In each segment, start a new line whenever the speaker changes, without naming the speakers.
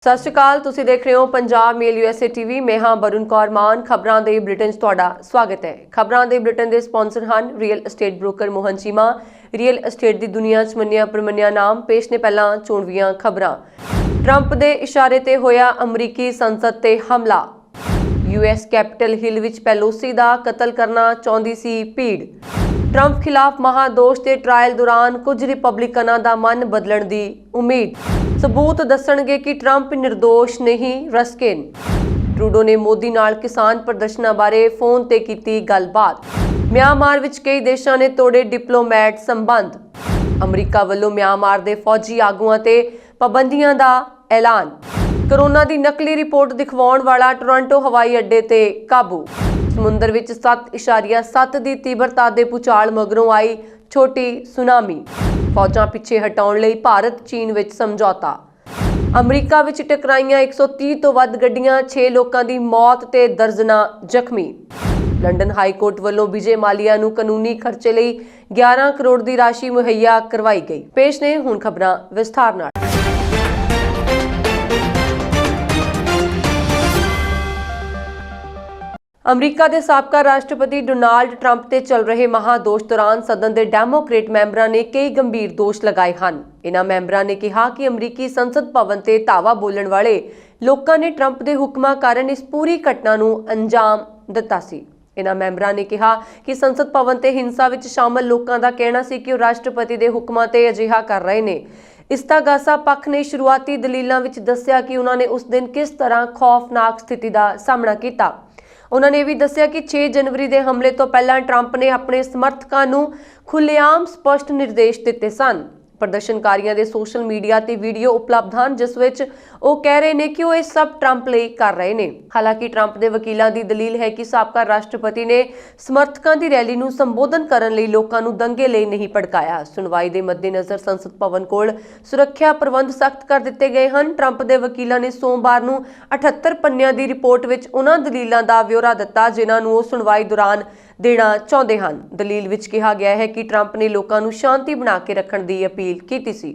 ਸਤਿ ਸ਼੍ਰੀ ਅਕਾਲ। ਤੁਸੀਂ ਦੇਖ ਰਹੇ ਹੋ ਪੰਜਾਬ ਮੇਲ USA TV। ਮੈਂ ਹਾਂ ਬरुण ਕੌਰ ਮਾਨ। ਖਬਰਾਂ ਦੇ ਬੁਲੇਟਿਨ 'ਚ ਤੁਹਾਡਾ ਸਵਾਗਤ ਹੈ। ਖਬਰਾਂ ਦੇ ਬੁਲੇਟਿਨ ਦੇ ਸਪਾਂਸਰ ਹਨ real estate broker Mohan Cheema. Real estate ਦੀ ਦੁਨੀਆ 'ਚ ਮੰਨਿਆ ਪ੍ਰਮੰਨਿਆ ਨਾਮ। ਪੇਸ਼ ਨੇ ਪਹਿਲਾਂ ਚੋਣਵੀਆਂ ਖਬਰਾਂ। ਟਰੰਪ ਦੇ ਇਸ਼ਾਰੇ ਤੇ ਹੋਇਆ ਅਮਰੀਕੀ ਸੰਸਦ ਤੇ ਹਮਲਾ। US ਕੈਪੀਟਲ ਹਿੱਲ ਵਿੱਚ ਪੈਲੋਸੀ ਦਾ ਕਤਲ ਕਰਨਾ ਚਾਹੁੰਦੀ ਸੀ ਭੀੜ। ट्रंप खिलाफ महादोष के ट्रायल दौरान कुछ रिपब्लिकनां दा मन बदलण दी उम्मीद। सबूत दसणगे कि ट्रंप निर्दोष नहीं रस्किन। ट्रूडो ने मोदी नाल किसान प्रदर्शनां बारे फोन ते कीती गलबात। म्यांमार विच कई देशां ने तोड़े डिप्लोमैट संबंध। अमरीका वल्लों म्यांमार दे फौजी आगुआं ते पाबंदियां दा ऐलान। कोरोना दी नकली रिपोर्ट दिखवाउण वाला टोरंटो हवाई अड्डे ते काबू। ਸਮੁੰਦਰ ਵਿੱਚ 7.7 ਦੀ ਤੀਬਰਤਾ ਦੇ ਭੂਚਾਲ ਮਗਰੋਂ ਆਈ ਛੋਟੀ ਸੁਨਾਮੀ। ਫੌਜਾਂ ਪਿੱਛੇ ਹਟਾਉਣ ਲਈ ਭਾਰਤ ਚੀਨ ਵਿੱਚ ਸਮਝੌਤਾ। ਅਮਰੀਕਾ ਵਿੱਚ ਟਕਰਾਈਆਂ 130 ਤੋਂ ਵੱਧ ਗੱਡੀਆਂ, 6 ਲੋਕਾਂ ਦੀ ਮੌਤ ਤੇ ਦਰਜਨਾਂ ਜ਼ਖਮੀ। ਲੰਡਨ ਹਾਈ ਕੋਰਟ ਵੱਲੋਂ ਵਿਜੇ ਮਾਲੀਆ ਨੂੰ ਕਾਨੂੰਨੀ ਖਰਚੇ ਲਈ 11 ਕਰੋੜ ਦੀ ਰਾਸ਼ੀ ਮੁਹੱਈਆ ਕਰਵਾਈ ਗਈ। ਪੇਸ਼ ਨੇ ਹੁਣ ਖਬਰਾਂ ਵਿਸਥਾਰ ਨਾਲ। अमरीका के साबका राष्ट्रपति डोनाल्ड ट्रंप ते चल रहे महादोष दौरान सदन के डेमोक्रेट मैंबरां ने कई गंभीर दोष लगाए हैं। इन्हां मैंबरां ने कहा कि अमरीकी संसद भवन ते धावा बोलण वाले लोकां ने ट्रंप के हुक्मां कारण इस पूरी घटना नूं अंजाम दिता सी। इन्हां मैंबरां ने कहा कि संसद भवन ते हिंसा विच शामिल लोकां दा कहना सी कि राष्ट्रपति के हुक्मां ते अजिहा कर रहे ने। इस्तागासा पक्ष ने शुरुआती दलीलां विच दस्सिया कि उन्होंने उस दिन किस तरह खौफनाक स्थिति का सामना किया। उन्होंने भी दस्सिया कि 6 जनवरी के हमले तो पहला ट्रंप ने अपने समर्थकों को खुलेआम स्पष्ट निर्देश दिते सन। प्रदर्शनकारियों के सोशल मीडिया ते वीडियो उपलब्ध हैं जिस विच वो कह रहे हैं कि वो ये सब ट्रंप लिए कर रहे हैं। हालांकि ट्रंप के वकीलों की दलील है कि साबका राष्ट्रपति ने समर्थकों की रैली को संबोधन करने लिए लोगों को दंगे लिए नहीं भड़काया। सुनवाई के मद्देनजर संसद भवन कोल सुरक्षा प्रबंध सख्त कर दिए गए हैं। ट्रंप के वकीलों ने सोमवार को 78 पन्नियां की रिपोर्ट में उन्होंने दलीलों का ब्यौरा दिता जिन्होंने वो सुनवाई दौरान देना चाहते हैं। दलील विच कहा गया है कि ट्रंप ने लोगों को शांति बना के रखने की अपील की सी।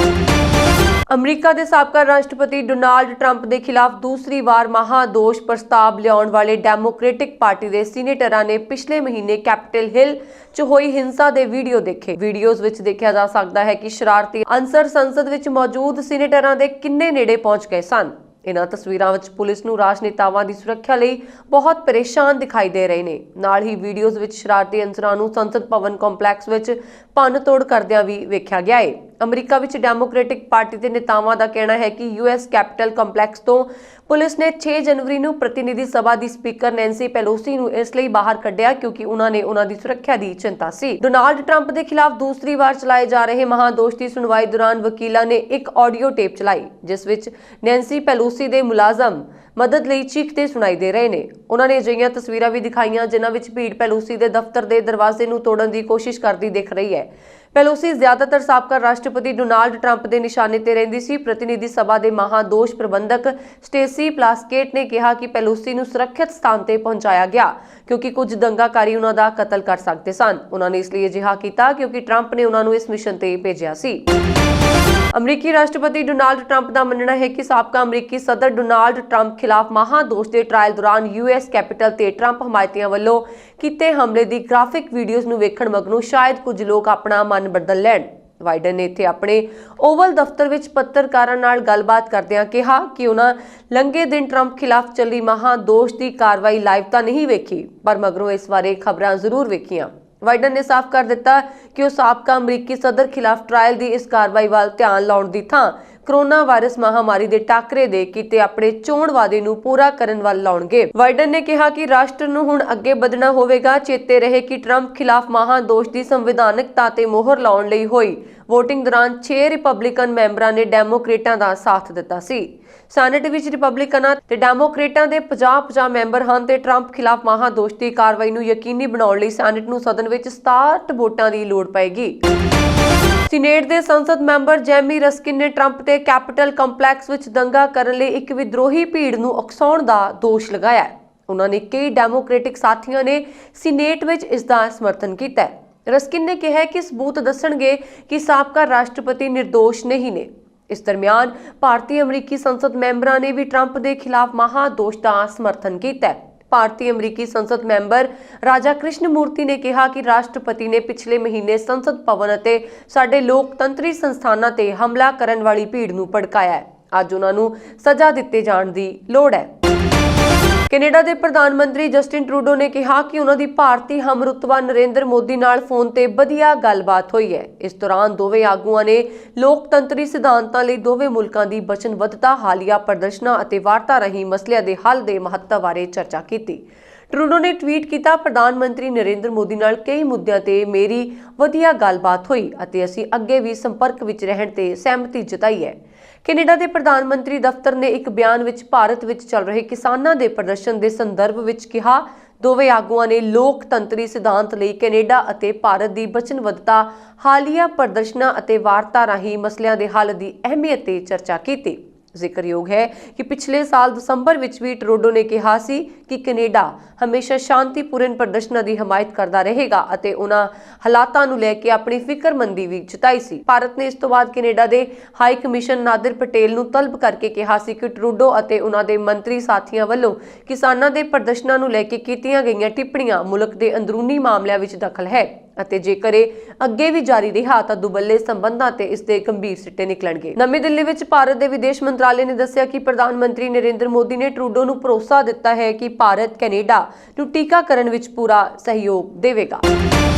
अमरीका के साबका राष्ट्रपति डोनाल्ड ट्रंप के खिलाफ दूसरी बार महादोष प्रस्ताव लियाउण वाले डेमोक्रेटिक पार्टी के सीनेटरां ने पिछले महीने कैपिटल हिल च होई हिंसा के वीडियो देखे। वीडियोज़ विच देखा जा सकता है कि शरारती अंसर संसद विच मौजूद सीनेटरां के किन्ने नेड़े पहुंच गए सन। इन्हां तस्वीरां विच पुलिस नूं राजनेतावां दी सुरक्षा लई बहुत परेशान दिखाई दे रहे ने। नाल ही वीडियोज़ विच शरारती अंसरां नूं संसद भवन कंपलैक्स विच भन्न तोड़ करदिआं भी वेख्या गया है। अमरीका विच डेमोक्रेटिक पार्टी के नेतावां दा कहना है कि US कैपिटल कंपलैक्स तो पुलिस ने 6 जनवरी नूं प्रतिनिधि सभा की स्पीकर नैंसी पेलोसी नूं इसलिए बाहर कढ़िया क्योंकि उन्होंने उन्हां दी सुरक्षा की चिंता सी। डोनाल्ड ट्रंप के खिलाफ दूसरी बार चलाए जा रहे महादोष की सुनवाई दौरान वकीलों ने एक ऑडियो टेप चलाई जिस विच नैंसी पेलोसी दे मुलाजम मदद लई चीखते सुनाई दे रहे ने। उन्होंने अजिहियां तस्वीरां भी दिखाईयां जिन्हां विच भीड़ पेलोसी के दफ्तर के दरवाजे नूं तोड़न की कोशिश करती दिख रही है। पेलोसी ज्यादातर साबका राष्ट्रपति डोनाल्ड ट्रंप के निशाने ते रहिंदी सी। प्रतिनिधि सभा के महादोष प्रबंधक स्टेसी प्लास्केट ने कहा कि पेलोसी नूं सुरक्षित स्थान ते पहुंचाया गया क्योंकि कुछ दंगाकारी उन्हां दा कतल कर सकते सन। उन्होंने इसलिए अजिहा कीता क्योंकि ट्रंप ने उन्हां नूं इस मिशन ते भेजिया सी। अमरीकी राष्ट्रपति डोनाल्ड ट्रंप का मनना है कि साबका अमरीकी सदर डोनाल्ड ट्रंप खिलाफ महादोष के ट्रायल दौरान US कैपिटल ते ट्रंप हमायतियों वालों कीते हमले की ग्राफिक वीडियोज़ नूं वेखण मगरों शायद कुछ लोग अपना मन बदल लैण। बाइडन ने इत्थे अपने ओवल दफ्तर विच पत्रकारां नाल गलबात करदिआं कहा कि उन्हां लंघे दिन ट्रंप खिलाफ चली महादोष की कार्रवाई लाइव तां नहीं वेखी पर मगरों इस बारे खबरां जरूर वेखियां। बाइडन ने साफ कर दिता कि वो साबका अमरीकी सदर खिलाफ ट्रायल की इस कार्रवाई वाल ध्यान लाउण दी थां कोरोना वायरस महामारी के टाकरे दे कीते अपने चोण वादे नूं पूरा करन वाल लाउणगे। बाइडन ने कहा कि राष्ट्र नूं हुण अगे बढ़ना होवेगा। चेते रहे कि ट्रंप खिलाफ महादोष की संविधानकता ते मोहर लाउण लई होई वोटिंग दौरान 6 रिपब्लिकन मैंबरां ने डेमोक्रेटां दा साथ दिता सी। सैनेट विच रिपब्लिकनां ते डेमोक्रेटां दे 50-50 मैंबर हन ते ट्रंप खिलाफ महादोष की कार्रवाई नूं यकीनी बनाउण लई सैनेट नूं सदन विच 67 वोटां दी लोड़ पएगी। सीनेट के संसद मैंबर जैमी रस्किन ने ट्रंप के कैपिटल कंपलैक्स विच दंगा करने लिए एक विद्रोही भीड़ नूं उकसाउण दा दोष लगाया। उन्होंने कई डेमोक्रेटिक साथियों ने सीनेट विच इसका समर्थन किया। रस्किन ने कहा कि सबूत दसणगे कि साबका राष्ट्रपति निर्दोष नहीं ने। इस दरमियान भारतीय अमरीकी संसद मैंबरां ने भी ट्रंप के खिलाफ महादोष का समर्थन किया है। भारतीय अमरीकी संसद मैंबर राजा कृष्ण मूर्ति ने कहा कि राष्ट्रपति ने पिछले महीने संसद भवन ਅਤੇ ਸਾਡੇ ਲੋਕਤੰਤਰੀ ਸੰਸਥਾਨਾਂ ਤੇ ਹਮਲਾ ਕਰਨ ਵਾਲੀ ਭੀੜ ਨੂੰ ਭੜਕਾਇਆ ਹੈ। ਅੱਜ ਉਹਨਾਂ ਨੂੰ ਸਜ਼ਾ ਦਿੱਤੇ ਜਾਣ ਦੀ ਲੋੜ ਹੈ। ਕੈਨੇਡਾ ਦੇ ਪ੍ਰਧਾਨ ਮੰਤਰੀ ਜਸਟਿਨ ਟਰੂਡੋ ਨੇ ਕਿਹਾ ਕਿ ਉਹਨਾਂ ਦੀ ਭਾਰਤੀ ਹਮਰੁਤਬਾ ਨਰਿੰਦਰ ਮੋਦੀ ਨਾਲ ਫੋਨ ਤੇ ਵਧੀਆ ਗੱਲਬਾਤ ਹੋਈ ਹੈ। ਇਸ ਦੌਰਾਨ ਦੋਵੇਂ ਆਗੂਆਂ ਨੇ ਲੋਕਤੰਤਰੀ ਸਿਧਾਂਤਾਂ ਲਈ ਦੋਵੇਂ ਮੁਲਕਾਂ ਦੀ ਵਚਨਬੱਧਤਾ, ਹਾਲੀਆ ਪ੍ਰਦਰਸ਼ਨਾਂ ਅਤੇ ਵਾਰਤਾ ਰਾਹੀਂ ਮਸਲਿਆਂ ਦੇ ਹੱਲ ਦੇ ਮਹੱਤਵ ਬਾਰੇ ਚਰਚਾ ਕੀਤੀ। ਟਰੂਡੋ ਨੇ ਟਵੀਟ ਕੀਤਾ, ਪ੍ਰਧਾਨ ਮੰਤਰੀ ਨਰਿੰਦਰ ਮੋਦੀ ਨਾਲ ਕਈ ਮੁੱਦਿਆਂ ਤੇ ਮੇਰੀ ਵਧੀਆ ਗੱਲਬਾਤ ਹੋਈ ਅਤੇ ਅਸੀਂ ਅੱਗੇ ਵੀ ਸੰਪਰਕ ਵਿੱਚ ਰਹਿਣ ਤੇ ਸਹਿਮਤੀ ਜਤਾਈ ਹੈ। ਕੈਨੇਡਾ ਦੇ ਪ੍ਰਧਾਨ ਮੰਤਰੀ ਦਫ਼ਤਰ ਨੇ ਇੱਕ ਬਿਆਨ ਵਿੱਚ ਭਾਰਤ ਵਿੱਚ ਚੱਲ ਰਹੇ ਕਿਸਾਨਾਂ ਦੇ ਪ੍ਰਦਰਸ਼ਨ ਦੇ ਸੰਦਰਭ ਵਿੱਚ ਕਿਹਾ, ਦੋਵੇਂ ਆਗੂਆਂ ਨੇ ਲੋਕਤੰਤਰੀ ਸਿਧਾਂਤ ਲਈ ਕੈਨੇਡਾ ਅਤੇ ਭਾਰਤ ਦੀ ਵਚਨਬੱਧਤਾ, ਹਾਲੀਆ ਪ੍ਰਦਰਸ਼ਨਾਂ ਅਤੇ ਵਾਰਤਾ ਰਾਹੀਂ ਮਸਲਿਆਂ ਦੇ ਹੱਲ ਦੀ ਅਹਿਮੀਅਤ ਤੇ ਚਰਚਾ ਕੀਤੀ। ਜ਼ਿਕਰਯੋਗ ਹੈ ਕਿ ਪਿਛਲੇ ਸਾਲ ਦਸੰਬਰ ਵਿੱਚ ਵੀ ਟਰੂਡੋ ਨੇ ਕਿਹਾ ਸੀ ਕਿ ਕੈਨੇਡਾ ਹਮੇਸ਼ਾ ਸ਼ਾਂਤੀਪੂਰਨ ਪ੍ਰਦਰਸ਼ਨਾਂ ਦੀ ਹਮਾਇਤ ਕਰਦਾ ਰਹੇਗਾ ਅਤੇ ਉਹਨਾਂ ਹਾਲਾਤਾਂ ਨੂੰ ਲੈ ਕੇ ਆਪਣੀ ਫਿਕਰਮੰਦੀ ਵੀ ਜਤਾਈ ਸੀ। ਭਾਰਤ ਨੇ ਇਸ ਤੋਂ ਬਾਅਦ ਕੈਨੇਡਾ ਦੇ ਹਾਈ ਕਮਿਸ਼ਨ ਨਾਦਰ ਪਟੇਲ ਨੂੰ ਤਲਬ ਕਰਕੇ ਕਿਹਾ ਸੀ ਕਿ ਟਰੂਡੋ ਅਤੇ ਉਹਨਾਂ ਦੇ ਮੰਤਰੀ ਸਾਥੀਆਂ ਵੱਲੋਂ ਕਿਸਾਨਾਂ ਦੇ ਪ੍ਰਦਰਸ਼ਨਾਂ ਨੂੰ ਲੈ ਕੇ ਕੀਤੀਆਂ ਗਈਆਂ ਟਿੱਪਣੀਆਂ ਮੁਲਕ ਦੇ ਅੰਦਰੂਨੀ ਮਾਮਲਿਆਂ ਵਿੱਚ ਦਖਲ ਹੈ ਅਤੇ ਜੇਕਰ ਇਹ ਅੱਗੇ ਵੀ ਜਾਰੀ ਰਿਹਾ ਤਾਂ ਦੁਬੱਲੇ ਸੰਬੰਧਾਂ ਤੇ ਇਸ ਦੇ ਗੰਭੀਰ ਸਿੱਟੇ ਨਿਕਲਣਗੇ। ਨਵੀਂ ਦਿੱਲੀ ਵਿੱਚ ਭਾਰਤ ਦੇ ਵਿਦੇਸ਼ ਮੰਤਰਾਲੇ ਨੇ ਦੱਸਿਆ ਕਿ ਪ੍ਰਧਾਨ ਮੰਤਰੀ ਨਰਿੰਦਰ ਮੋਦੀ ਨੇ ਟਰੂਡੋ ਨੂੰ ਭਰੋਸਾ ਦਿੱਤਾ ਹੈ ਕਿ ਭਾਰਤ ਕੈਨੇਡਾ ਨੂੰ ਟੀਕਾਕਰਨ ਵਿੱਚ ਪੂਰਾ ਸਹਿਯੋਗ ਦੇਵੇਗਾ।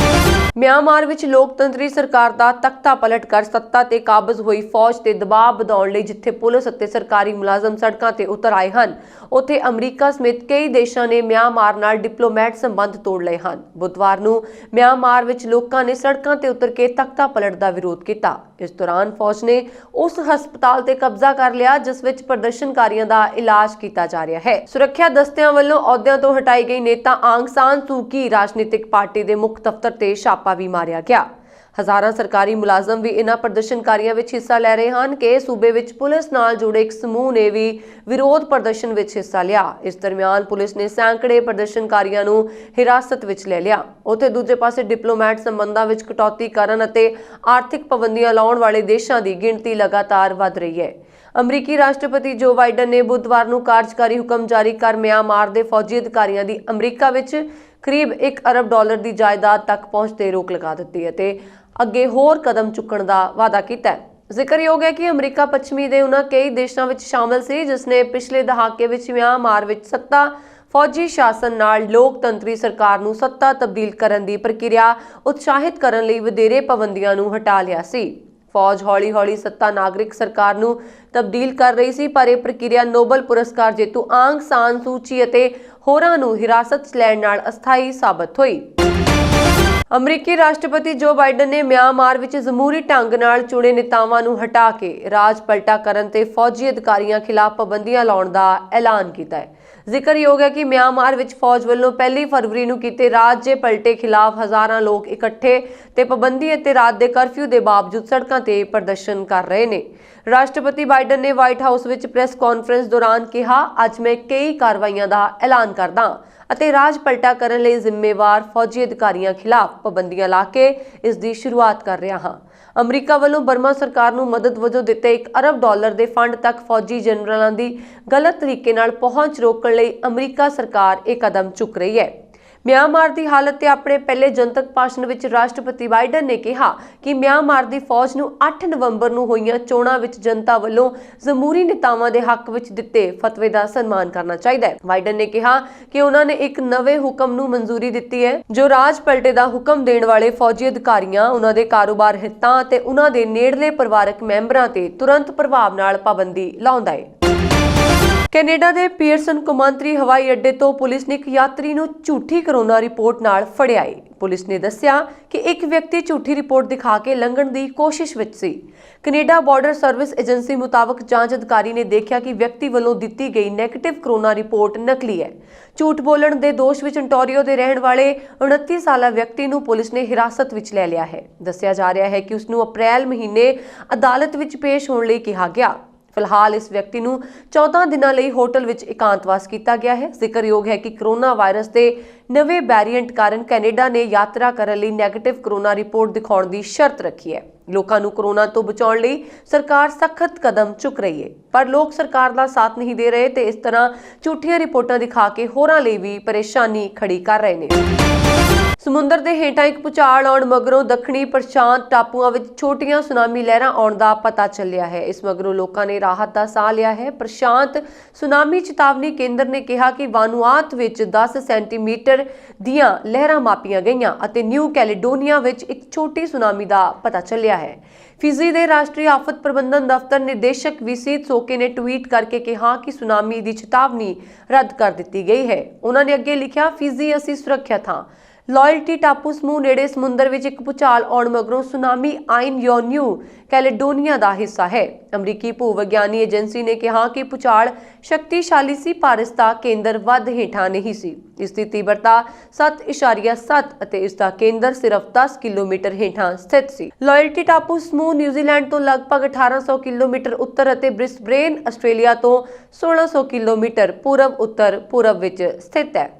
ਮਿਆਂਮਾਰ ਵਿੱਚ ਲੋਕਤੰਤਰੀ ਸਰਕਾਰ ਦਾ ਤਖਤਾ ਪਲਟ ਕਰ ਸੱਤਾ ਤੇ ਕਾਬਜ਼ ਹੋਈ ਫੌਜ ਤੇ ਦਬਾਅ ਵਧਾਉਣ ਲਈ ਜਿੱਥੇ ਪੁਲਿਸ ਅਤੇ ਸਰਕਾਰੀ ਮੁਲਾਜ਼ਮ ਸੜਕਾਂ ਤੇ ਉਤਰ ਆਏ ਹਨ, ਉੱਥੇ ਅਮਰੀਕਾ ਸਮੇਤ ਕਈ ਦੇਸ਼ਾਂ ਨੇ ਮਿਆਂਮਾਰ ਨਾਲ ਡਿਪਲੋਮੈਟ ਸੰਬੰਧ ਤੋੜ ਲਏ ਹਨ। ਬੁੱਧਵਾਰ ਨੂੰ ਮਿਆਂਮਾਰ ਵਿੱਚ ਲੋਕਾਂ ਨੇ ਸੜਕਾਂ ਤੇ ਉਤਰ ਕੇ ਤਖਤਾ ਪਲਟ ਦਾ ਵਿਰੋਧ ਕੀਤਾ। ਇਸ ਦੌਰਾਨ ਫੌਜ ਨੇ ਉਸ ਹਸਪਤਾਲ ਤੇ ਕਬਜ਼ਾ ਕਰ ਲਿਆ ਜਿਸ ਵਿੱਚ ਪ੍ਰਦਰਸ਼ਨਕਾਰੀਆਂ ਦਾ ਇਲਾਜ ਕੀਤਾ ਜਾ ਰਿਹਾ ਹੈ। ਸੁਰੱਖਿਆ ਦਸਤਿਆਂ ਵੱਲੋਂ ਅਹੁਦਿਆਂ ਤੋਂ ਹਟਾਈ ਗਈ ਨੇਤਾ ਆਂਗ ਸਾਨ ਸੂ ਕੀ ਰਾਜਨੀਤਿਕ ਪਾਰਟੀ ਦੇ ਮੁੱਖ ਦਫ਼ਤਰ ਤੇ ਛਾਪਾ ਵੀ ਮਾਰਿਆ ਗਿਆ। ਹਜ਼ਾਰਾਂ ਸਰਕਾਰੀ ਮੁਲਾਜ਼ਮ ਵੀ ਇਹਨਾਂ ਪ੍ਰਦਰਸ਼ਨਕਾਰੀਆਂ ਵਿੱਚ ਹਿੱਸਾ ਲੈ ਰਹੇ ਹਨ ਕਿ ਸੂਬੇ ਵਿੱਚ ਪੁਲਿਸ ਨਾਲ ਜੁੜੇ ਇੱਕ ਸਮੂਹ ਨੇ ਵੀ ਵਿਰੋਧ ਪ੍ਰਦਰਸ਼ਨ ਵਿੱਚ ਹਿੱਸਾ ਲਿਆ। ਇਸ ਦਰਮਿਆਨ ਪੁਲਿਸ ਨੇ ਸੈਂਕੜੇ ਪ੍ਰਦਰਸ਼ਨਕਾਰੀਆਂ ਨੂੰ ਹਿਰਾਸਤ ਵਿੱਚ ਲੈ ਲਿਆ। ਉੱਥੇ ਦੂਜੇ ਪਾਸੇ ਡਿਪਲੋਮੈਟ ਸੰਬੰਧਾਂ ਵਿੱਚ ਕਟੌਤੀ ਕਰਨ ਅਤੇ ਆਰਥਿਕ ਪਾਬੰਦੀਆਂ ਲਾਉਣ ਵਾਲੇ ਦੇਸ਼ਾਂ ਦੀ ਗਿਣਤੀ ਲਗਾਤਾਰ ਵਧ ਰਹੀ ਹੈ। ਅਮਰੀਕੀ ਰਾਸ਼ਟਰਪਤੀ ਜੋ ਬਾਈਡਨ ਨੇ ਬੁੱਧਵਾਰ ਨੂੰ ਕਾਰਜਕਾਰੀ ਹੁਕਮ ਜਾਰੀ ਕਰ ਮਿਆਂਮਾਰ ਦੇ ਫੌਜੀ ਅਧਿਕਾਰੀਆਂ ਦੀ ਅਮਰੀਕਾ ਵਿੱਚ ਕਰੀਬ $1 ਅਰਬ ਦੀ ਜਾਇਦਾਦ ਤੱਕ ਪਹੁੰਚ ਤੇ ਰੋਕ ਲਗਾ ਦਿੱਤੀ ਅਤੇ ਅੱਗੇ ਹੋਰ ਕਦਮ ਚੁੱਕਣ ਦਾ ਵਾਅਦਾ ਕੀਤਾ ਹੈ। ਜ਼ਿਕਰਯੋਗ ਹੈ ਕਿ ਅਮਰੀਕਾ ਪੱਛਮੀ ਦੇ ਉਹਨਾਂ ਕਈ ਦੇਸ਼ਾਂ ਵਿੱਚ ਸ਼ਾਮਲ ਸੀ ਜਿਸ ਨੇ ਪਿਛਲੇ ਦਹਾਕੇ ਵਿੱਚ ਮਿਆਂਮਾਰ ਵਿੱਚ ਸੱਤਾ ਫੌਜੀ ਸ਼ਾਸਨ ਨਾਲ ਲੋਕਤੰਤਰੀ ਸਰਕਾਰ ਨੂੰ ਸੱਤਾ ਤਬਦੀਲ ਕਰਨ ਦੀ ਪ੍ਰਕਿਰਿਆ ਉਤਸ਼ਾਹਿਤ ਕਰਨ ਲਈ ਵਧੇਰੇ ਪਾਬੰਦੀਆਂ ਨੂੰ ਹਟਾ ਲਿਆ ਸੀ। ਫੌਜ ਹੌਲੀ-ਹੌਲੀ ਸੱਤਾ ਨਾਗਰਿਕ ਸਰਕਾਰ ਨੂੰ ਤਬਦੀਲ ਕਰ ਰਹੀ ਸੀ, ਪਰ ਇਹ ਪ੍ਰਕਿਰਿਆ ਨੋਬਲ ਪੁਰਸਕਾਰ ਜੇਤੂ ਆਂਗ ਸਾਨ ਸੂ ਚੀ ਅਤੇ ਹੋਰਾਂ ਨੂੰ ਹਿਰਾਸਤ ਲੈਣ ਨਾਲ ਅਸਥਾਈ ਸਾਬਤ ਹੋਈ। ਅਮਰੀਕੀ ਰਾਸ਼ਟਰਪਤੀ ਜੋ ਬਾਈਡਨ ਨੇ ਮਿਆਂਮਾਰ ਵਿੱਚ ਜਮਹੂਰੀ ਢੰਗ ਨਾਲ ਚੁਣੇ ਨੇਤਾਵਾਂ ਨੂੰ ਹਟਾ ਕੇ ਰਾਜ ਪਲਟਾ ਕਰਨ ਤੇ ਫੌਜੀ ਅਧਿਕਾਰੀਆਂ ਖਿਲਾਫ ਪਾਬੰਦੀਆਂ ਲਾਉਣ ਦਾ ਐਲਾਨ ਕੀਤਾ ਹੈ। ਜ਼ਿਕਰਯੋਗ ਹੈ ਕਿ ਮਿਆਂਮਾਰ ਵਿੱਚ ਫੌਜ ਵੱਲੋਂ 1 ਫਰਵਰੀ ਨੂੰ ਕੀਤੇ ਰਾਜ ਪਲਟੇ ਖਿਲਾਫ ਹਜ਼ਾਰਾਂ ਲੋਕ ਇਕੱਠੇ ਤੇ ਪਾਬੰਦੀ ਅਤੇ ਰਾਤ ਦੇ ਕਰਫਿਊ ਦੇ ਬਾਵਜੂਦ ਸੜਕਾਂ ਤੇ ਪ੍ਰਦਰਸ਼ਨ ਕਰ ਰਹੇ ਨੇ। ਰਾਸ਼ਟਰਪਤੀ ਬਾਈਡਨ ਨੇ ਵਾਈਟ ਹਾਊਸ ਵਿੱਚ ਪ੍ਰੈਸ ਕਾਨਫਰੰਸ ਦੌਰਾਨ ਕਿਹਾ, ਅੱਜ ਮੈਂ ਕਈ ਕਾਰਵਾਈਆਂ ਦਾ ਐਲਾਨ ਕਰਦਾ ਅਤੇ ਰਾਜ ਪਲਟਾ ਕਰਨ ਲਈ ਜ਼ਿੰਮੇਵਾਰ ਫੌਜੀ ਅਧਿਕਾਰੀਆਂ ਖਿਲਾਫ ਪਾਬੰਦੀਆਂ ਲਾ ਕੇ ਇਸ ਦੀ ਸ਼ੁਰੂਆਤ ਕਰ ਰਿਹਾ ਹਾਂ। ਅਮਰੀਕਾ ਵੱਲੋਂ ਬਰਮਾ ਸਰਕਾਰ ਨੂੰ ਮਦਦ ਵਜੋਂ ਦਿੱਤੇ $1 ਅਰਬ ਦੇ ਫੰਡ ਤੱਕ ਫੌਜੀ ਜਨਰਲਾਂ ਦੀ ਗਲਤ ਤਰੀਕੇ ਨਾਲ ਪਹੁੰਚ ਰੋਕਣ ਲਈ ਅਮਰੀਕਾ ਸਰਕਾਰ ਇਹ ਕਦਮ ਚੁੱਕ ਰਹੀ ਹੈ। ਮਿਆਂਮਾਰ ਦੀ ਹਾਲਤ ਤੇ ਆਪਣੇ ਪਹਿਲੇ ਜਨਤਕ ਭਾਸ਼ਣ ਵਿੱਚ ਰਾਸ਼ਟਰਪਤੀ ਬਾਈਡਨ ਨੇ ਕਿਹਾ ਕਿ ਮਿਆਂਮਾਰ ਦੀ ਫੌਜ ਨੂੰ 8 ਨਵੰਬਰ ਨੂੰ ਹੋਈਆਂ ਚੋਣਾਂ ਵਿੱਚ ਜਨਤਾ ਵੱਲੋਂ ਜਮਹੂਰੀ ਨੇਤਾਵਾਂ ਦੇ ਹੱਕ ਵਿੱਚ ਦਿੱਤੇ ਫਤਵੇ ਦਾ ਸਨਮਾਨ ਕਰਨਾ ਚਾਹੀਦਾ ਹੈ। ਬਾਈਡਨ ਨੇ ਕਿਹਾ ਕਿ ਉਹਨਾਂ ਨੇ ਇੱਕ ਨਵੇਂ ਹੁਕਮ ਨੂੰ ਮਨਜ਼ੂਰੀ ਦਿੱਤੀ ਹੈ ਜੋ ਰਾਜ ਪਲਟੇ ਦਾ ਹੁਕਮ ਦੇਣ ਵਾਲੇ ਫੌਜੀ ਅਧਿਕਾਰੀਆਂ, ਉਹਨਾਂ ਦੇ ਕਾਰੋਬਾਰ ਹਿੱਤਾਂ ਅਤੇ ਉਹਨਾਂ ਦੇ ਨੇੜਲੇ ਪਰਿਵਾਰਕ ਮੈਂਬਰਾਂ ਤੇ ਤੁਰੰਤ ਪ੍ਰਭਾਵ ਨਾਲ ਪਾਬੰਦੀ ਲਾਉਂਦਾ ਹੈ। ਕੈਨੇਡਾ ਦੇ ਪੀਅਰਸਨ ਕੌਮਾਂਤਰੀ ਹਵਾਈ ਅੱਡੇ ਤੋਂ ਪੁਲਿਸ ਨੇ ਇੱਕ ਯਾਤਰੀ ਨੂੰ ਝੂਠੀ ਕੋਰੋਨਾ ਰਿਪੋਰਟ ਨਾਲ ਫੜਿਆ ਹੈ। ਪੁਲਿਸ ਨੇ ਦੱਸਿਆ ਕਿ ਇੱਕ ਵਿਅਕਤੀ ਝੂਠੀ ਰਿਪੋਰਟ ਦਿਖਾ ਕੇ ਲੰਘਣ ਦੀ ਕੋਸ਼ਿਸ਼ ਵਿੱਚ ਸੀ। ਕੈਨੇਡਾ ਬਾਰਡਰ ਸਰਵਿਸ ਏਜੰਸੀ ਮੁਤਾਬਕ ਜਾਂਚ ਅਧਿਕਾਰੀ ਨੇ ਦੇਖਿਆ ਕਿ ਵਿਅਕਤੀ ਵੱਲੋਂ ਦਿੱਤੀ ਗਈ ਨੈਗੇਟਿਵ ਕੋਰੋਨਾ ਰਿਪੋਰਟ ਨਕਲੀ ਹੈ। ਝੂਠ ਬੋਲਣ ਦੇ ਦੋਸ਼ ਵਿੱਚ ontario ਦੇ ਰਹਿਣ ਵਾਲੇ 29 ਸਾਲਾ ਵਿਅਕਤੀ ਨੂੰ ਪੁਲਿਸ ਨੇ ਹਿਰਾਸਤ ਵਿੱਚ ਲੈ ਲਿਆ ਹੈ। ਦੱਸਿਆ ਜਾ ਰਿਹਾ ਹੈ ਕਿ ਉਸ ਨੂੰ ਅਪ੍ਰੈਲ ਮਹੀਨੇ ਅਦਾਲਤ ਵਿੱਚ ਪੇਸ਼ ਹੋਣ ਲਈ ਕਿਹਾ ਗਿਆ। ਫਿਲਹਾਲ ਇਸ ਵਿਅਕਤੀ ਨੂੰ 14 ਦਿਨਾਂ ਲਈ ਹੋਟਲ ਵਿੱਚ ਇਕਾਂਤਵਾਸ ਕੀਤਾ ਗਿਆ ਹੈ। ਜ਼ਿਕਰਯੋਗ ਹੈ ਕਿ ਕੋਰੋਨਾ ਵਾਇਰਸ ਦੇ ਨਵੇਂ ਵੈਰੀਐਂਟ ਕਾਰਨ ਕੈਨੇਡਾ ਨੇ ਯਾਤਰਾ ਕਰਨ ਲਈ ਨੈਗੇਟਿਵ ਕੋਰੋਨਾ ਰਿਪੋਰਟ ਦਿਖਾਉਣ ਦੀ ਸ਼ਰਤ ਰੱਖੀ ਹੈ। ਲੋਕਾਂ ਨੂੰ ਕੋਰੋਨਾ ਤੋਂ ਬਚਾਉਣ ਲਈ ਸਰਕਾਰ ਸਖਤ ਕਦਮ ਚੁੱਕ ਰਹੀ ਹੈ, ਪਰ ਲੋਕ ਸਰਕਾਰ ਦਾ ਸਾਥ ਨਹੀਂ ਦੇ ਰਹੇ ਤੇ ਇਸ ਤਰ੍ਹਾਂ ਝੂਠੀਆਂ ਰਿਪੋਰਟਾਂ ਦਿਖਾ ਕੇ ਹੋਰਾਂ ਲਈ ਵੀ ਪਰੇਸ਼ਾਨੀ ਖੜੀ ਕਰ ਰਹੇ ਨੇ। ਸਮੁੰਦਰ ਦੇ ਹੇਠਾਂ ਇੱਕ ਭੂਚਾਲ ਆਉਣ ਮਗਰੋਂ ਦੱਖਣੀ ਪ੍ਰਸ਼ਾਂਤ ਟਾਪੂਆਂ ਵਿੱਚ ਛੋਟੀਆਂ ਸੁਨਾਮੀ ਲਹਿਰਾਂ ਆਉਣ ਦਾ ਪਤਾ ਚੱਲਿਆ ਹੈ। ਇਸ ਮਗਰੋਂ ਲੋਕਾਂ ਨੇ ਰਾਹਤ ਦਾ ਸਾਹ ਲਿਆ ਹੈ। ਪ੍ਰਸ਼ਾਂਤ ਸੁਨਾਮੀ ਚੇਤਾਵਨੀ ਕੇਂਦਰ ਨੇ ਕਿਹਾ ਕਿ ਵਾਨੂਆਤ ਵਿੱਚ 10 ਸੈਂਟੀਮੀਟਰ ਦੀਆਂ ਲਹਿਰਾਂ ਮਾਪੀਆਂ ਗਈਆਂ ਅਤੇ ਨਿਊ ਕੈਲੇਡੋਨੀਆ ਵਿੱਚ ਇੱਕ ਛੋਟੀ ਸੁਨਾਮੀ ਦਾ ਪਤਾ ਚੱਲਿਆ ਹੈ। ਫਿਜੀ ਦੇ ਰਾਸ਼ਟਰੀ ਆਫਤ ਪ੍ਰਬੰਧਨ ਦਫ਼ਤਰ ਨਿਰਦੇਸ਼ਕ ਵਿਸੀਤ ਸੋਕੇ ਨੇ ਟਵੀਟ ਕਰਕੇ ਕਿਹਾ ਕਿ ਸੁਨਾਮੀ ਦੀ ਚੇਤਾਵਨੀ ਰੱਦ ਕਰ ਦਿੱਤੀ ਗਈ ਹੈ। ਉਹਨਾਂ ਨੇ ਅੱਗੇ ਲਿਖਿਆ, ਫਿਜੀ ਅਸੀਂ ਸੁਰੱਖਿਅਤ ਹਾਂ। ਲਾਇਲਟੀ ਟਾਪੂ ਸਮੂਹ ਨੇੜੇ ਸਮੁੰਦਰ ਵਿੱਚ ਇੱਕ ਭੂਚਾਲ ਆਉਣ ਮਗਰੋਂ ਸੁਨਾਮੀ ਆਇਨ ਯੋ ਨਿਊ ਕੈਲੇਡੋਨੀਆ ਦਾ ਹਿੱਸਾ ਹੈ। ਅਮਰੀਕੀ ਭੂ-ਵਿਗਿਆਨੀ ਏਜੰਸੀ ਨੇ ਕਿਹਾ ਕਿ ਭੂਚਾਲ ਸ਼ਕਤੀਸ਼ਾਲੀ ਸੀ ਪਰ ਇਸ ਦਾ ਕੇਂਦਰ ਵੱਧ ਹੇਠਾਂ ਨਹੀਂ ਸੀ। ਇਸ ਦੀ ਤੀਬਰਤਾ 7.7 ਅਤੇ ਇਸ ਦਾ ਕੇਂਦਰ ਸਿਰਫ 10 ਕਿਲੋਮੀਟਰ ਹੇਠਾਂ ਸਥਿਤ ਸੀ। ਲਾਇਲਟੀ ਟਾਪੂ ਸਮੂਹ ਨਿਊਜ਼ੀਲੈਂਡ ਤੋਂ ਲਗਭਗ 1800 ਕਿਲੋਮੀਟਰ ਉੱਤਰ ਅਤੇ ਬ੍ਰਿਸਬੇਨ ਆਸਟ੍ਰੇਲੀਆ ਤੋਂ 1600 ਕਿਲੋਮੀਟਰ ਪੂਰਬ ਉੱਤਰ ਪੂਰਬ ਵਿੱਚ ਸਥਿਤ ਹੈ।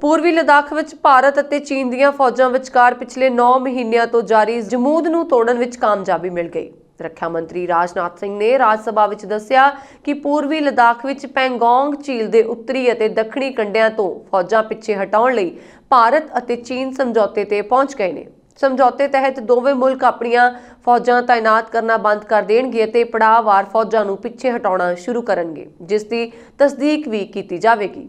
ਪੂਰਬੀ ਲੱਦਾਖ ਵਿੱਚ ਭਾਰਤ ਅਤੇ ਚੀਨ ਦੀਆਂ ਫੌਜਾਂ ਵਿਚਕਾਰ ਪਿਛਲੇ 9 ਮਹੀਨਿਆਂ ਤੋਂ ਜਾਰੀ ਜਮੂਦ ਨੂੰ ਤੋੜਨ ਵਿੱਚ ਕਾਮਯਾਬੀ ਮਿਲ ਗਈ। ਰੱਖਿਆ ਮੰਤਰੀ ਰਾਜਨਾਥ ਸਿੰਘ ਨੇ ਰਾਜ ਸਭਾ ਵਿੱਚ ਦੱਸਿਆ ਕਿ ਪੂਰਬੀ ਲੱਦਾਖ ਵਿੱਚ ਪੈਂਗੋਂਗ ਝੀਲ ਦੇ ਉੱਤਰੀ ਅਤੇ ਦੱਖਣੀ ਕੰਢਿਆਂ ਤੋਂ ਫੌਜਾਂ ਪਿੱਛੇ ਹਟਾਉਣ ਲਈ ਭਾਰਤ ਅਤੇ ਚੀਨ ਸਮਝੌਤੇ ਤੇ ਪਹੁੰਚ ਗਏ ਨੇ। ਸਮਝੌਤੇ ਤਹਿਤ ਦੋਵੇਂ ਮੁਲਕ ਆਪਣੀਆਂ ਫੌਜਾਂ ਤਾਇਨਾਤ ਕਰਨਾ ਬੰਦ ਕਰ ਦੇਣਗੇ ਅਤੇ ਪੜਾਅਵਾਰ ਫੌਜਾਂ ਨੂੰ ਪਿੱਛੇ ਹਟਾਉਣਾ ਸ਼ੁਰੂ ਕਰਨਗੇ, ਜਿਸ ਦੀ ਤਸਦੀਕ ਵੀ ਕੀਤੀ ਜਾਵੇਗੀ।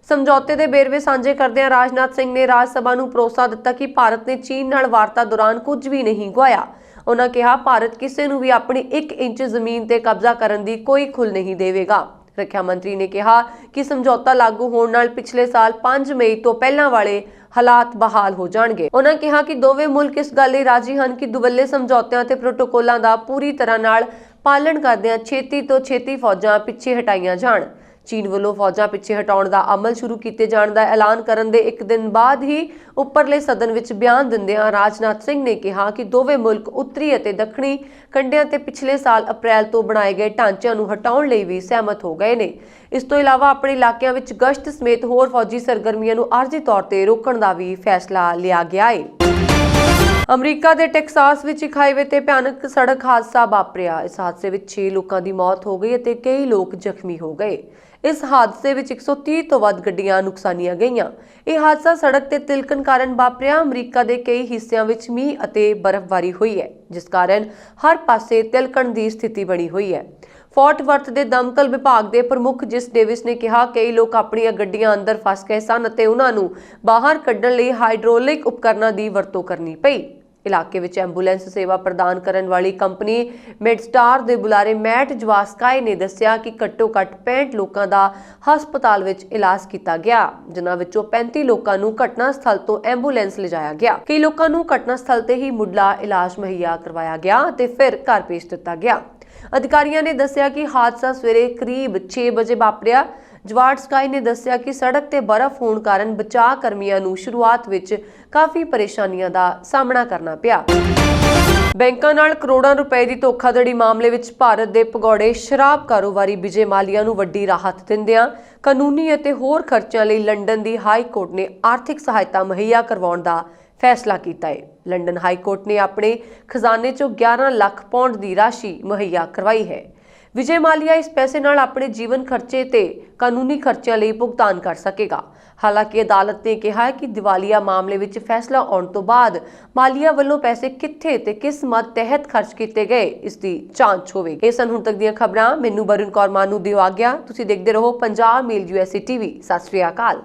ਸਮਝੌਤੇ ਦੇ ਵੇਰਵੇ ਸਾਂਝੇ ਕਰਦਿਆਂ ਰਾਜਨਾਥ ਸਿੰਘ ਨੇ ਰਾਜ ਸਭਾ ਨੂੰ ਭਰੋਸਾ ਦਿੱਤਾ ਕਿ ਭਾਰਤ ਨੇ ਚੀਨ ਨਾਲ ਵਾਰਤਾ ਦੌਰਾਨ ਕੁਝ ਵੀ ਨਹੀਂ ਗੁਆਇਆ। ਉਹਨਾਂ ਕਿਹਾ, ਭਾਰਤ ਕਿਸੇ ਨੂੰ ਵੀ ਆਪਣੀ 1 ਇੰਚ ਜ਼ਮੀਨ ਤੇ ਕਬਜ਼ਾ ਕਰਨ ਦੀ ਕੋਈ ਖੁੱਲ੍ਹ ਨਹੀਂ ਦੇਵੇਗਾ। ਰੱਖਿਆ ਮੰਤਰੀ ਨੇ ਕਿਹਾ ਕਿ ਸਮਝੌਤਾ ਲਾਗੂ ਹੋਣ ਨਾਲ ਪਿਛਲੇ ਸਾਲ 5 ਮਈ ਤੋਂ ਪਹਿਲਾਂ ਵਾਲੇ ਹਾਲਾਤ ਬਹਾਲ ਹੋ ਜਾਣਗੇ। ਉਹਨਾਂ ਕਿਹਾ ਕਿ ਦੋਵੇਂ ਮੁਲਕ ਇਸ ਗੱਲ ਲਈ ਰਾਜੀ ਹਨ ਕਿ ਦੁਵੱਲੇ ਸਮਝੌਤਿਆਂ ਤੇ ਪ੍ਰੋਟੋਕੋਲਾਂ ਦਾ ਪੂਰੀ ਤਰ੍ਹਾਂ ਨਾਲ ਪਾਲਣ ਕਰਦਿਆਂ ਛੇਤੀ ਤੋਂ ਛੇਤੀ ਫੌਜਾਂ ਪਿੱਛੇ ਹਟਾਈਆਂ ਜਾਣ। ਚੀਨ ਵੱਲੋਂ ਫੌਜਾਂ ਪਿੱਛੇ ਹਟਾਉਣ ਦਾ ਅਮਲ ਸ਼ੁਰੂ ਕੀਤੇ ਜਾਣ ਦਾ ਐਲਾਨ ਕਰਨ ਦੇ 1 ਦਿਨ ਬਾਅਦ ਹੀ ਉੱਪਰਲੇ ਸਦਨ ਵਿੱਚ ਬਿਆਨ ਦਿੰਦਿਆਂ ਰਾਜਨਾਥ ਸਿੰਘ ਨੇ ਕਿਹਾ ਕਿ ਦੋਵੇਂ ਮੁਲਕ ਉੱਤਰੀ ਅਤੇ ਦੱਖਣੀ ਕੰਢਿਆਂ ਤੇ ਪਿਛਲੇ ਸਾਲ ਅਪ੍ਰੈਲ ਤੋਂ ਬਣਾਏ ਗਏ ਢਾਂਚਿਆਂ ਨੂੰ ਹਟਾਉਣ ਲਈ ਵੀ ਸਹਿਮਤ ਹੋ ਗਏ ਨੇ। ਇਸ ਤੋਂ ਇਲਾਵਾ ਆਪਣੇ ਇਲਾਕਿਆਂ ਵਿੱਚ ਗਸ਼ਤ ਸਮੇਤ ਹੋਰ ਫੌਜੀ ਸਰਗਰਮੀਆਂ ਨੂੰ ਆਰਜ਼ੀ ਤੌਰ ਤੇ ਰੋਕਣ ਦਾ ਵੀ ਫੈਸਲਾ ਲਿਆ ਗਿਆ ਹੈ। ਅਮਰੀਕਾ ਦੇ ਟੈਕਸਾਸ ਵਿੱਚ ਇੱਕ ਹਾਈਵੇ ਤੇ ਭਿਆਨਕ ਸੜਕ ਹਾਦਸਾ ਵਾਪਰਿਆ। ਇਸ ਹਾਦਸੇ ਵਿੱਚ 6 ਲੋਕਾਂ ਦੀ ਮੌਤ ਹੋ ਗਈ ਅਤੇ ਕਈ ਲੋਕ ਜ਼ਖਮੀ ਹੋ ਗਏ। ਇਸ ਹਾਦਸੇ ਵਿੱਚ 130 ਤੋਂ ਵੱਧ ਗੱਡੀਆਂ ਨੁਕਸਾਨੀਆਂ ਗਈਆਂ। ਇਹ ਹਾਦਸਾ ਸੜਕ ਤੇ ਤਿਲਕਣ ਕਾਰਨ ਵਾਪਰਿਆ। ਅਮਰੀਕਾ ਦੇ ਕਈ ਹਿੱਸਿਆਂ ਵਿੱਚ ਮੀਂਹ ਅਤੇ ਬਰਫ਼ਬਾਰੀ ਹੋਈ ਹੈ, ਜਿਸ ਕਾਰਨ ਹਰ ਪਾਸੇ ਤਿਲਕਣ ਦੀ ਸਥਿਤੀ ਬਣੀ ਹੋਈ ਹੈ। ਫੋਰਟ ਵਰਥ ਦੇ ਦਮਕਲ ਵਿਭਾਗ ਦੇ ਪ੍ਰਮੁੱਖ ਜਿਸ ਡੇਵਿਸ ਨੇ ਕਿਹਾ, ਕਈ ਲੋਕ ਆਪਣੀਆਂ ਗੱਡੀਆਂ ਅੰਦਰ ਫਸ ਗਏ ਸਨ ਅਤੇ ਉਹਨਾਂ ਨੂੰ ਬਾਹਰ ਕੱਢਣ ਲਈ ਹਾਈਡ੍ਰੋਲਿਕ ਉਪਕਰਨਾਂ ਦੀ ਵਰਤੋਂ ਕਰਨੀ ਪਈ। ਇਲਾਕੇ ਵਿੱਚ ਐਂਬੂਲੈਂਸ ਸੇਵਾ ਪ੍ਰਦਾਨ ਕਰਨ ਵਾਲੀ ਕੰਪਨੀ ਮੈਡਸਟਾਰ ਦੇ ਬੁਲਾਰੇ ਮੈਟ ਜਵਾਸਕਾਈ ਨੇ ਦੱਸਿਆ ਕਿ ਘੱਟੋ-ਘੱਟ 65 ਲੋਕਾਂ ਦਾ ਹਸਪਤਾਲ ਵਿੱਚ ਇਲਾਜ ਕੀਤਾ ਗਿਆ, ਜਿਨ੍ਹਾਂ ਵਿੱਚੋਂ 35 ਲੋਕਾਂ ਨੂੰ ਘਟਨਾ ਸਥਲ ਤੋਂ ਐਂਬੂਲੈਂਸ ਲਿਜਾਇਆ ਗਿਆ। ਕਈ ਲੋਕਾਂ ਨੂੰ ਘਟਨਾ ਸਥਲ ਤੇ ਹੀ ਮੁੱਢਲਾ ਇਲਾਜ ਮੁਹੱਈਆ ਕਰਵਾਇਆ ਗਿਆ ਅਤੇ ਫਿਰ ਘਰ ਭੇਜ ਦਿੱਤਾ ਗਿਆ। ਅਧਿਕਾਰੀਆਂ ਨੇ ਦੱਸਿਆ ਕਿ ਹਾਦਸਾ ਸਵੇਰੇ ਕਰੀਬ 6 ਵਜੇ ਵਾਪਰਿਆ। ਜਵਾਰਡਸਕਾਈ ਨੇ ਦੱਸਿਆ ਕਿ ਸੜਕ ਤੇ ਬਰਫ਼ ਹੋਣ ਕਾਰਨ ਬਚਾਅ ਕਰਮੀਆਂ ਨੂੰ ਸ਼ੁਰੂਆਤ ਵਿੱਚ ਕਾਫੀ ਪਰੇਸ਼ਾਨੀਆਂ ਦਾ ਸਾਹਮਣਾ ਕਰਨਾ ਪਿਆ। ਬੈਂਕਾਂ ਨਾਲ ਕਰੋੜਾਂ ਰੁਪਏ ਦੀ ਧੋਖਾਧੜੀ ਮਾਮਲੇ ਵਿੱਚ ਭਾਰਤ ਦੇ ਭਗੌੜੇ ਸ਼ਰਾਬ ਕਾਰੋਬਾਰੀ ਵਿਜੇ ਮਾਲਿਆ ਨੂੰ ਵੱਡੀ ਰਾਹਤ ਦਿੰਦਿਆਂ ਕਾਨੂੰਨੀ ਅਤੇ ਹੋਰ ਖਰਚਿਆਂ ਲਈ ਲੰਡਨ ਦੀ ਹਾਈ ਕੋਰਟ ਨੇ ਆਰਥਿਕ ਸਹਾਇਤਾ ਮੁਹੱਈਆ ਕਰਵਾਉਣ ਦਾ ਫੈਸਲਾ ਕੀਤਾ ਹੈ। ਲੰਡਨ ਹਾਈ ਕੋਰਟ ਨੇ ਆਪਣੇ ਖਜ਼ਾਨੇ ਚੋਂ 11 ਲੱਖ ਪਾਉਂਡ ਦੀ ਰਾਸ਼ੀ ਮੁਹੱਈਆ ਕਰਵਾਈ ਹੈ। ਵਿਜੇ ਮਾਲਿਆ ਇਸ ਪੈਸੇ ਨਾਲ ਆਪਣੇ ਜੀਵਨ ਖਰਚੇ ਤੇ ਕਾਨੂੰਨੀ ਖਰਚਿਆਂ ਲਈ ਭੁਗਤਾਨ ਕਰ ਸਕੇਗਾ। ਹਾਲਾਂਕਿ ਅਦਾਲਤ ਨੇ ਕਿਹਾ ਹੈ ਕਿ ਦੀਵਾਲੀਆ ਮਾਮਲੇ ਵਿੱਚ ਫੈਸਲਾ ਆਉਣ ਤੋਂ ਬਾਅਦ ਮਾਲਿਆ ਵੱਲੋਂ ਪੈਸੇ ਕਿੱਥੇ ਤੇ ਕਿਸ ਮਦ ਤਹਿਤ ਖਰਚ ਕੀਤੇ ਗਏ, ਇਸ ਦੀ ਜਾਂਚ ਹੋਵੇਗੀ। ਇਹ ਸਨ ਹੁਣ ਤੱਕ ਦੀਆਂ ਖਬਰਾਂ। ਮੈਨੂੰ ਵਰੁਣ ਕੌਰ ਮਾਨ ਨੂੰ ਦਿਓ ਆਗਿਆ। ਤੁਸੀਂ ਦੇਖਦੇ ਰਹੋ ਪੰਜਾਬ ਮੇਲ USA TV। ਸਤਿ ਸ਼੍ਰੀ ਅਕਾਲ।